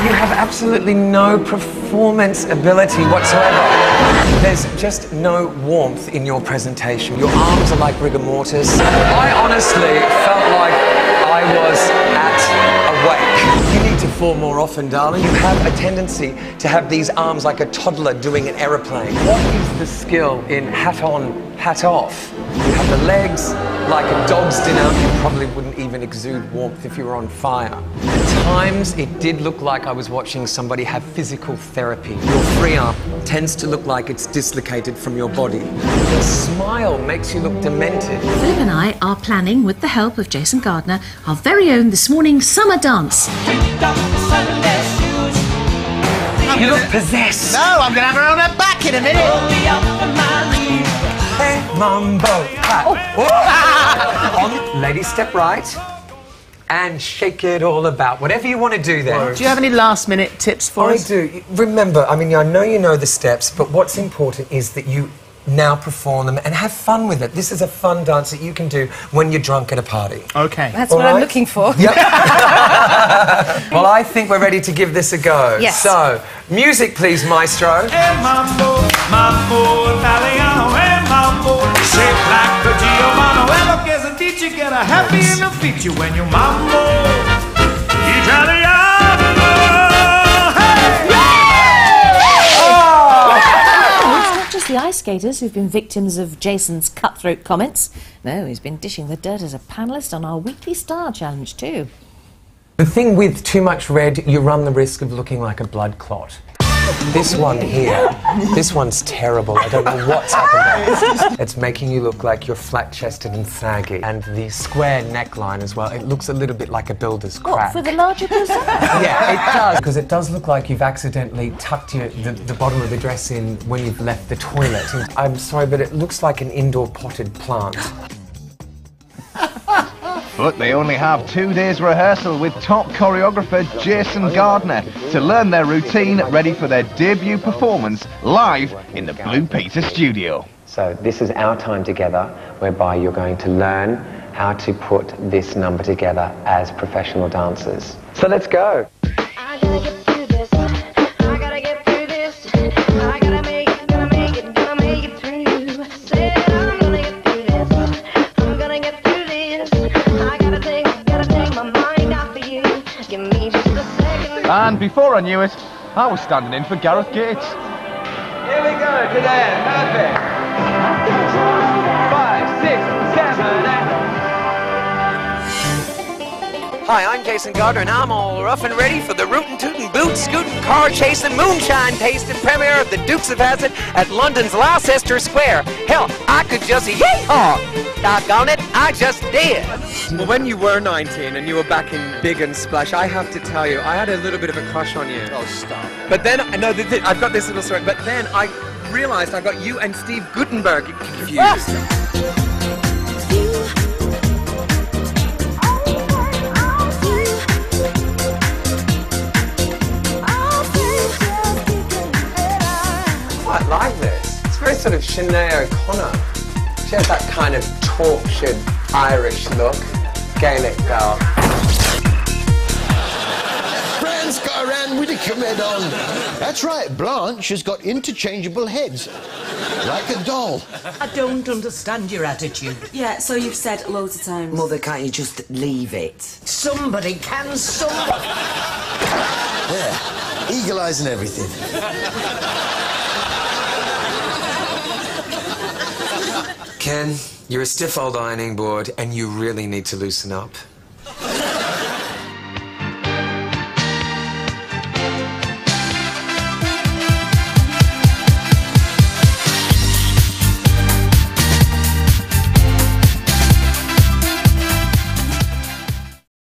You have absolutely no performance ability whatsoever. There's just no warmth in your presentation. Your arms are like rigor mortis. I honestly felt like I was at a wake. You need to fall more often, darling. You have a tendency to have these arms like a toddler doing an aeroplane. What is the skill in hat on, hat off? You have the legs like a dog's dinner. You probably wouldn't even exude warmth if you were on fire. At times, it did look like I was watching somebody have physical therapy. Your free arm tends to look like it's dislocated from your body. Your smile makes you look demented. Philip and I are planning, with the help of Jason Gardiner, our very own this morning summer dance. You look possessed. No, I'm going to have her on her back in a minute. Hey, mambo. On, ladies, step right. And shake it all about. Whatever you want to do there. Do you have any last-minute tips for us? I do. Remember, I mean, I know you know the steps, but what's important is that you now perform them and have fun with it. This is a fun dance that you can do when you're drunk at a party. OK. That's what I'm looking for. Yep. Well, I think we're ready to give this a go. Yes. So, music, please, maestro. Hey, mambo, mambo, Italiano, hey, mambo, shaped like a Giovanni. Well, look, as a teacher, get a happy in the feature when you mambo, Italiano. The ice skaters who've been victims of Jason's cutthroat comments. No, he's been dishing the dirt as a panellist on our weekly Star Challenge too. The thing with too much red, you run the risk of looking like a blood clot. This one here, this one's terrible. I don't know what's happened. It's making you look like you're flat-chested and saggy. And the square neckline as well, it looks a little bit like a builder's crack. What, for the larger person? Yeah, it does, because it does look like you've accidentally tucked the bottom of the dress in when you've left the toilet. I'm sorry, but it looks like an indoor potted plant. But they only have 2 days rehearsal with top choreographer Jason Gardiner to learn their routine ready for their debut performance live in the Blue Peter studio. So this is our time together whereby you're going to learn how to put this number together as professional dancers. So let's go. I gotta get through this. I gotta get through this. I gotta make it, gonna make it, gonna make it through. Said I'm gonna get through this. I'm gonna get through this. I gotta take my mind off of you. Give me just a second. And before I knew it, I was standing in for Gareth Gates. Here we go, today. Perfect. 5, 6, 7, 8. Hi, I'm Jason Gardiner, and I'm all rough and ready for the rootin' tootin' boot scootin' car chasing moonshine tasting premiere of the Dukes of Hazzard at London's Leicester Square. Hell, I could just yee-haw! Doggone it, I just did. Well, when you were 19 and you were back in Big and Splash, I have to tell you, I had a little bit of a crush on you. Oh, stop. But then, no, I've got this little story, but then I realised I got you and Steve Guttenberg confused. I like this. It's very sort of Sinead O'Connor. She has that kind of tortured Irish look. Gaelic girl. Fran's got around with a commit on. That's right, Blanche has got interchangeable heads. Like a doll. I don't understand your attitude. Yeah, so you've said loads of times. Mother, can't you just leave it? Somebody can, somebody. Yeah, eagle eyes and everything. Ken, you're a stiff old ironing board and you really need to loosen up.